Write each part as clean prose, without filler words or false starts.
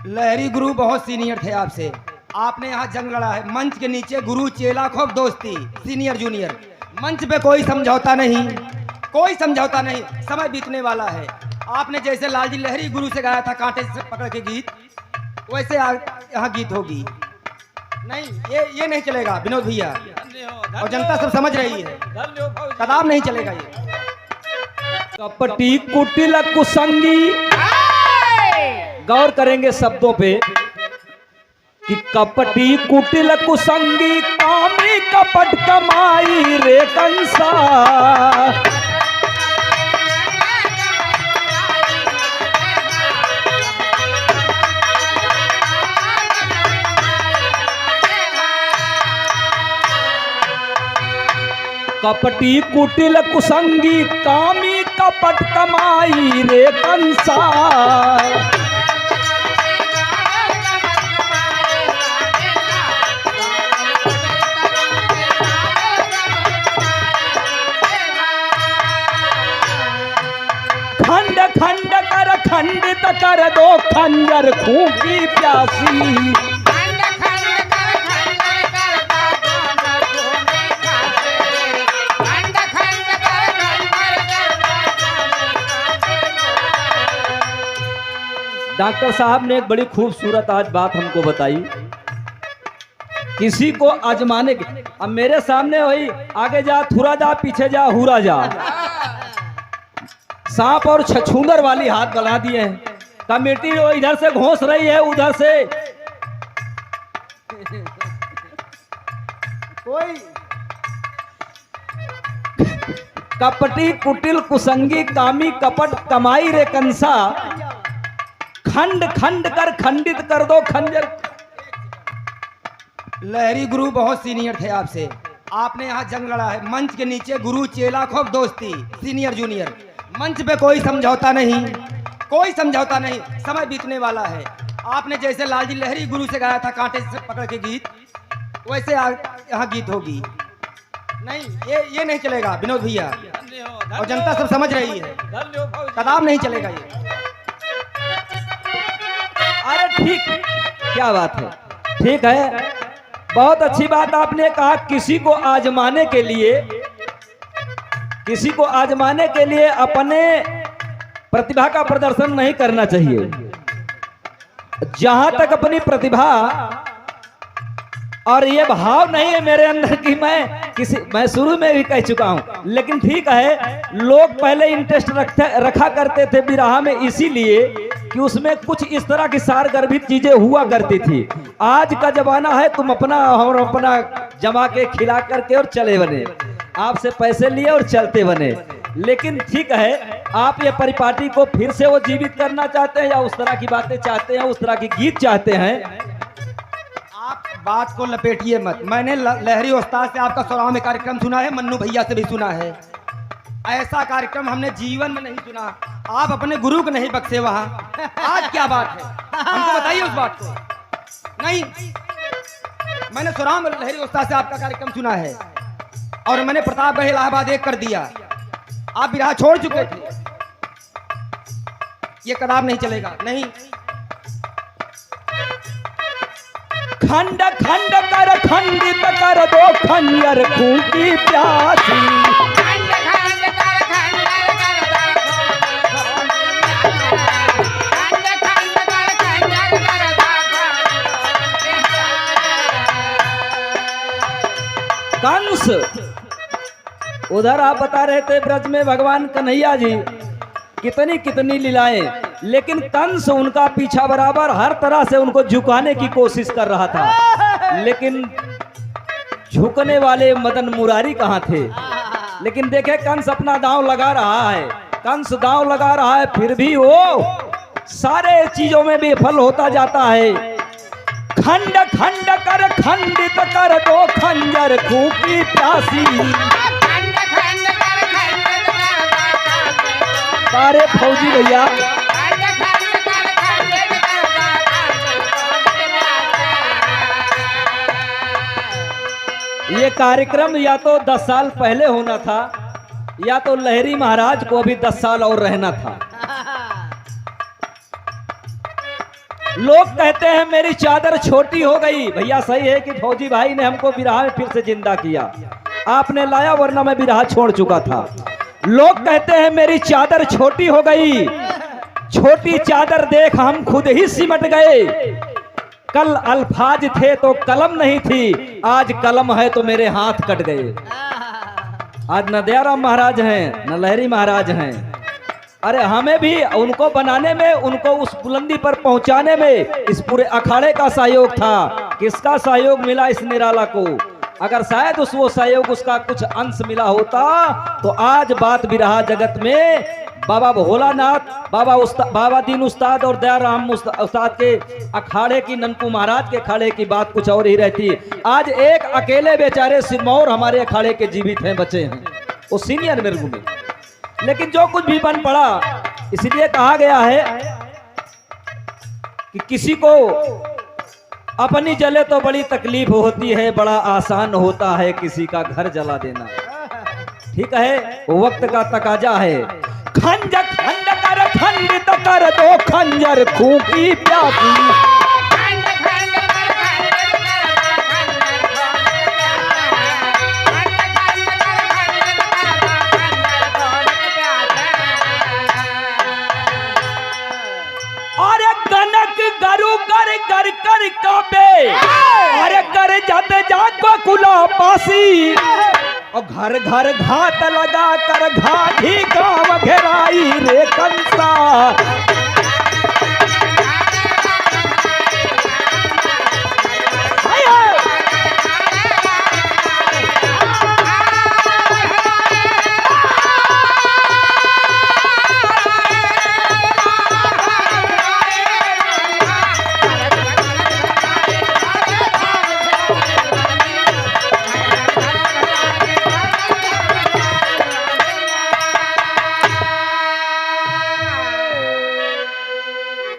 लहरी गुरु बहुत सीनियर थे आपसे, आपने यहाँ जंग लड़ा है। मंच के नीचे गुरु चेला खूब दोस्ती, सीनियर जूनियर। मंच पे कोई समझौता नहीं, कोई समझौता नहीं, समय बीतने वाला है। आपने जैसे लालजी लहरी गुरु से गाया था कांटे से पकड़ के गीत, वैसे यहाँ गीत होगी। नहीं, ये नहीं चलेगा विनोद भैया, और जनता सब समझ रही है, कदाम नहीं चलेगा ये। कपटी कुटिल कुसंगी, गौर करेंगे शब्दों पे कि कपटी कुटिल कुसंगी कामी कपट कमाई रे कंसा। कपटी कुटिल कुसंगी कामी कपट कमाई रे कंसा। खंड खंड कर खंडित कर दो खंजर खूंकी प्यासी। डॉक्टर साहब ने एक बड़ी खूबसूरत आज बात हमको बताई, किसी को आजमाने के। अब मेरे सामने वही आगे जा थुरा जा, पीछे जा हुरा जा, सांप और छछूंदर वाली हाथ बढ़ा दिए हैं। कमेटी वो इधर से घोंस रही है, उधर से कोई कपटी कुटिल कुसंगी कामी कपट कमाई रे कंसा। खंड खंड कर खंडित कर दो खंजर। लहरी गुरु बहुत सीनियर थे आपसे, आपने यहाँ जंग लड़ा है। मंच के नीचे गुरु चेला खूब दोस्ती, सीनियर जूनियर। मंच पे कोई समझौता नहीं, कोई समझौता नहीं, समय बीतने वाला है। आपने जैसे लालजी लहरी गुरु से गाया था कांटे से पकड़ के गीत, वैसे यहाँ गीत होगी। नहीं, ये नहीं चलेगा विनोद भैया, और जनता सब समझ रही है, कदाम नहीं चलेगा ये। अरे ठीक, क्या बात है, ठीक है, बहुत अच्छी बात आपने कहा। किसी को आजमाने के लिए, किसी को आजमाने के लिए अपने प्रतिभा का प्रदर्शन नहीं करना चाहिए। जहां तक अपनी प्रतिभा और ये भाव नहीं है मेरे अंदर कि मैं शुरू में भी कह चुका हूं, लेकिन ठीक है, लोग पहले इंटरेस्ट रखा करते थे बिरहा में, इसीलिए कि उसमें कुछ इस तरह की सारगर्भित चीजें हुआ करती थी। आज का जमाना है तुम अपना और अपना जमा के खिला करके और चले बने, आपसे पैसे लिए और चलते बने। लेकिन ठीक है, आप ये परिपाटी को फिर से वो जीवित करना चाहते हैं, या उस तरह की बातें चाहते हैं, उस तरह की गीत चाहते हैं? आप बात को लपेटिए मत। मैंने लहरी उस्ताद से आपका सौराव में कार्यक्रम सुना है, मन्नू भैया से भी सुना है। ऐसा कार्यक्रम हमने जीवन में नहीं सुना। आप अपने गुरु को नहीं बख्शे वहाँ। आज क्या बात है, हमको बताइए उस बात को। नहीं, मैंने सौराव में लहरी उस्ताद से आपका कार्यक्रम सुना है, और मैंने प्रतापगढ़ इलाहाबाद एक कर दिया। आप बिरहा छोड़ चुके थे, ये कदाम नहीं चलेगा। नहीं, खंड खंड कर खंडित कर दो खंजर खूंकी प्यासी। कंस, उधर आप बता रहे थे ब्रज में भगवान कन्हैया जी कितनी कितनी लीलाएं, लेकिन कंस उनका पीछा बराबर हर तरह से उनको झुकाने की कोशिश कर रहा था, लेकिन झुकने वाले मदन मुरारी कहाँ थे। लेकिन देखे कंस अपना दांव लगा रहा है, कंस दांव लगा रहा है, फिर भी वो सारे चीजों में विफल होता जाता है। खंड खंड कर खंडित कर दो खंजर खूंकी प्यासी। सारे फौजी भैया, ये कार्यक्रम या तो 10 साल पहले होना था, या तो लहरी महाराज को अभी 10 साल और रहना था। लोग कहते हैं मेरी चादर छोटी हो गई। भैया सही है कि फौजी भाई ने हमको बिरहा में फिर से जिंदा किया, आपने लाया, वरना मैं बिरहा छोड़ चुका था। लोग कहते हैं मेरी चादर छोटी हो गई, छोटी चादर देख हम खुद ही सिमट गए। कल अल्फाज थे तो कलम नहीं थी, आज कलम है तो मेरे हाथ कट गए। आज न दयाराम महाराज हैं न लहरी महाराज हैं। अरे हमें भी उनको बनाने में, उनको उस बुलंदी पर पहुंचाने में इस पूरे अखाड़े का सहयोग था। किसका सहयोग मिला इस निराला को? अगर शायद वो सहयोग उसका कुछ अंश मिला होता तो आज बात बिरहा जगत में बाबा भोलानाथ, बाबा दीन उस्ताद और दयाराम उस्ताद के अखाड़े की, ननकू महाराज के अखाड़े की बात कुछ और ही रहती। आज एक अकेले बेचारे सिरमौर हमारे अखाड़े के जीवित हैं, बचे हैं, वो सीनियर मेरे में। लेकिन जो कुछ भी बन पड़ा, इसलिए कहा गया है कि किसी को अपनी जले तो बड़ी तकलीफ होती है, बड़ा आसान होता है किसी का घर जला देना। ठीक है, वक्त का तकाजा है। खंजर खंड कर खंडित कर दो खंजर खूंकी प्यासी। कर कर काबे अरे कर जद जागो कुला पासी, और घर घर घात लगा कर घाटी गांव घेराई रे कंसा।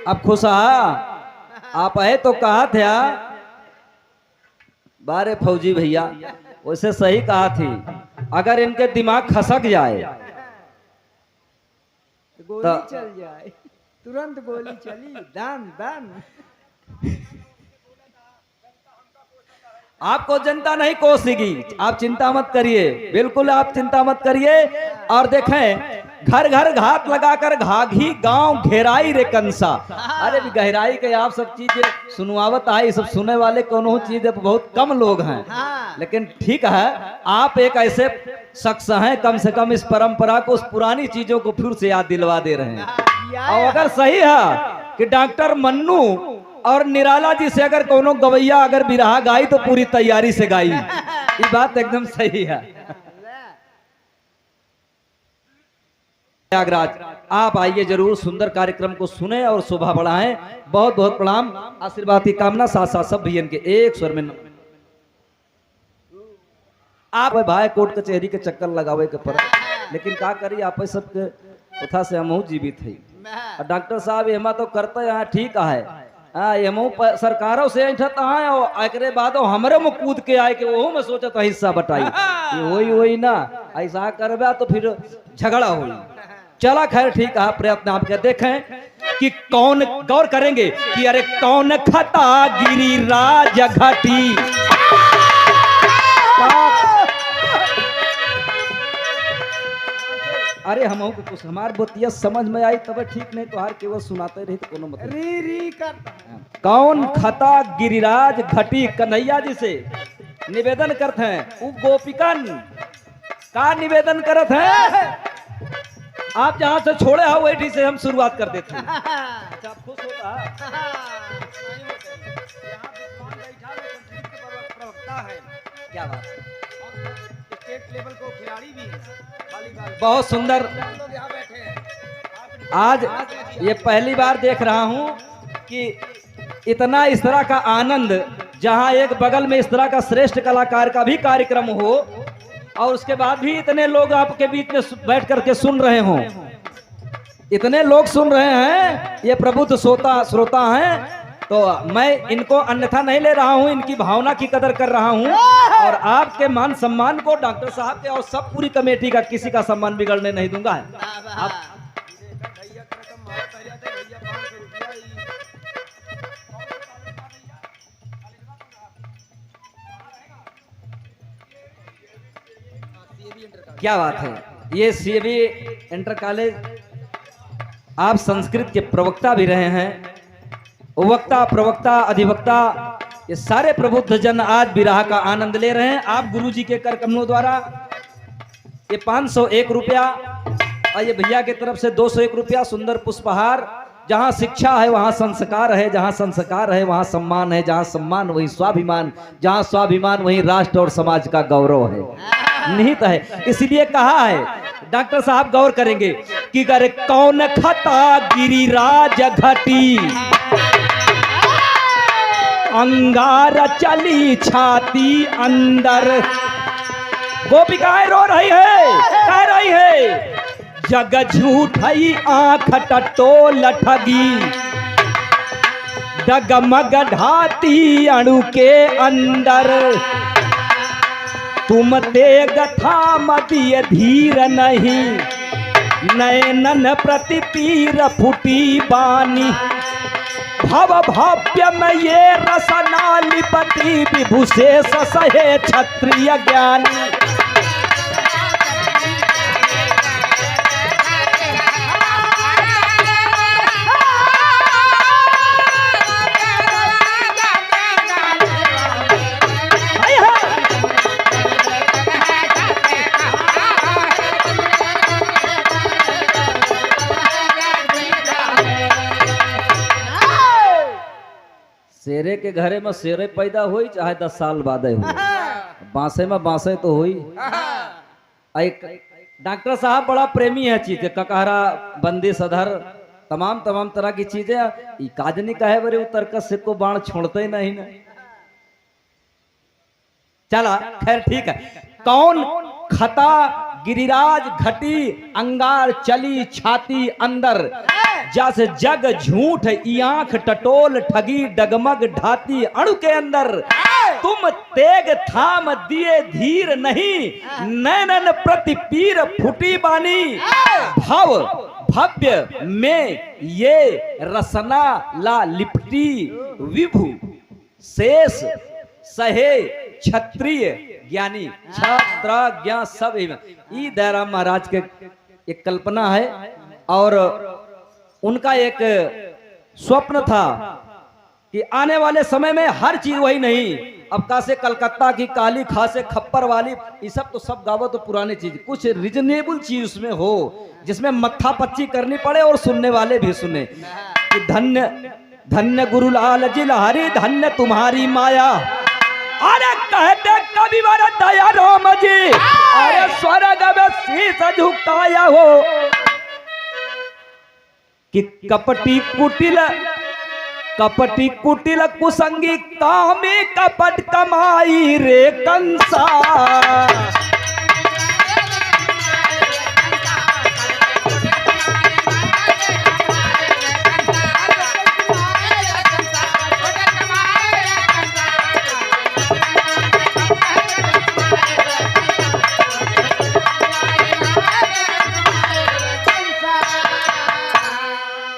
अब खुशा आप आए तो कहा था बारे फौजी भैया, वैसे सही कहा थी। अगर इनके दिमाग खसक जाए गोली चल जाए, तुरंत गोली चली, दान दान। आपको जनता नहीं कोसेगी, आप चिंता मत करिए, बिल्कुल आप चिंता मत करिए। और देखें, घर घर घात लगाकर घाघी गांव घेराई रे कंसा। अरे गहराई के आप सब चीज सुनवावत आई, सब सुने वाले कोनो चीज बहुत कम लोग हैं, लेकिन ठीक है, आप एक ऐसे शख्स हैं, कम से कम इस परंपरा को, उस पुरानी चीजों को फिर से याद दिलवा दे रहे हैं। और अगर सही है कि डॉक्टर मन्नू और निराला जी से अगर कोनो गवैया अगर बिरहा गाई तो पूरी तैयारी से गाई, ये बात एकदम सही है। प्रयागराज आप आइए जरूर, सुंदर कार्यक्रम को सुने और शोभा बढ़ाएं। बहुत बहुत प्रणाम, आशीर्वाद की कामना, साथ साथ सब भैया के एक स्वर में। आप भाई कोर्ट कचहरी के चक्कर लगावे के पर, लेकिन का करी आप सबके उठा से हम जीवित है। डॉक्टर साहब एमा तो करते हैं, ठीक है, सरकारों से एकरे बाद हमरे में कूद के आए के वो में सोचता हिस्सा बटाई, वही ना, ऐसा करबा तो फिर झगड़ा हो। चला खैर ठीक है, प्रयत्न आपके देखें कि कौन गौर करेंगे कि अरे कौन खता गिरिराज घटी। अरे हम कुछ हमार बतिया समझ में आई तब ठीक, नहीं तो हर केवल सुनाते रही तो कोनो मतलब। री री कर कौन खता गिरिराज घटी। कन्हैया जी से निवेदन करते हैं, वो गोपिकन का निवेदन करते हैं, आप जहां से छोड़े हो वही से हम शुरुआत कर देते हैं। अच्छा आप खुश होता है? क्या बात है, स्टेट लेवल को खिलाड़ी भी है, बहुत सुंदर। आज ये पहली बार देख रहा हूं कि इतना इस तरह का आनंद, जहां एक बगल में इस तरह का श्रेष्ठ कलाकार का भी कार्यक्रम हो और उसके बाद भी इतने लोग आपके बीच में बैठ करके सुन रहे हों। इतने लोग सुन रहे हैं, ये प्रबुद्ध श्रोता हैं, तो मैं इनको अन्यथा नहीं ले रहा हूं, इनकी भावना की कदर कर रहा हूं। और आपके मान सम्मान को, डॉक्टर साहब के और सब पूरी कमेटी का, किसी का सम्मान बिगड़ने नहीं दूंगा। आप क्या बात है। ये सीबी इंटर कॉलेज, आप संस्कृत के प्रवक्ता भी रहे हैं, वक्ता प्रवक्ता अधिवक्ता, ये सारे प्रबुद्ध जन आज विराह का आनंद ले रहे हैं। आप गुरुजी के कर कमलों द्वारा ये 501 रुपया और ये भैया की तरफ से 201 रुपया सुंदर पुष्पहार। जहां शिक्षा है वहां संस्कार है, जहां संस्कार है वहां सम्मान है, जहां सम्मान वही स्वाभिमान, जहां स्वाभिमान वही राष्ट्र और समाज का गौरव है, निहित है। इसलिए कहा है, डॉक्टर साहब गौर करेंगे कि करे कौन खता गिरिराज घटी, अंगार चली छाती अंदर। गोपिकाएं रो रही है, कह रही है जग झूठई आंख टटोल ठगी, डगमग ढाती अणु के अंदर। तुम तेग थाम दिए धीर नहीं, नयनन प्रति पीर फुटी बानी। भव भाव्य में ये रसना लिपति, विभुशेष सहे क्षत्रिय ज्ञानी। शेरे के घरे में शेरे पैदा हुई, चाहे 10 साल बाद हुई, बांसे में बांसे तो हुई। एक डॉक्टर साहब बड़ा प्रेमी है चीज, ककहरा बंदिश अधर तमाम तमाम तरह की चीजें। काजनी कहे बरे उतरकस से को बाण छोड़ते ही नहीं ना। चला खैर ठीक है। कौन खता गिरिराज घटी, अंगार चली छाती अंदर। जैसे जग झूठ आंख टटोल ठगी, डगमग ढाती अणु के अंदर। तुम तेग थाम दिए धीर नहीं, नैनन प्रति पीर फुटी बानी। भव भव्य में ये रसना ला लिपटी, विभु शेष सहे क्षत्रिय ज्ञानी। छात्र ज्ञान सब ई दयाराम महाराज के एक कल्पना है और उनका एक स्वप्न था कि आने वाले समय में हर चीज वही नहीं। अब का से कलकत्ता की काली, खासे खप्पर वाली, ये सब तो सब गावो तो पुरानी चीज, कुछ रिजनेबल चीज उसमें हो जिसमें मत्था पच्ची करनी पड़े और सुनने वाले भी सुने कि धन्य धन्य गुरुलाल जी लहरी, धन्य तुम्हारी माया। अरे कहते कभी बार दया राम जी, अरे स्वर्ग में शीश झुकाया हो कि कपटी कुटिल कुसंगी कामी कपट कमाई रे कंसा।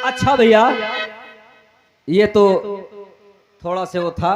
अच्छा भैया, ये तो थोड़ा से वो था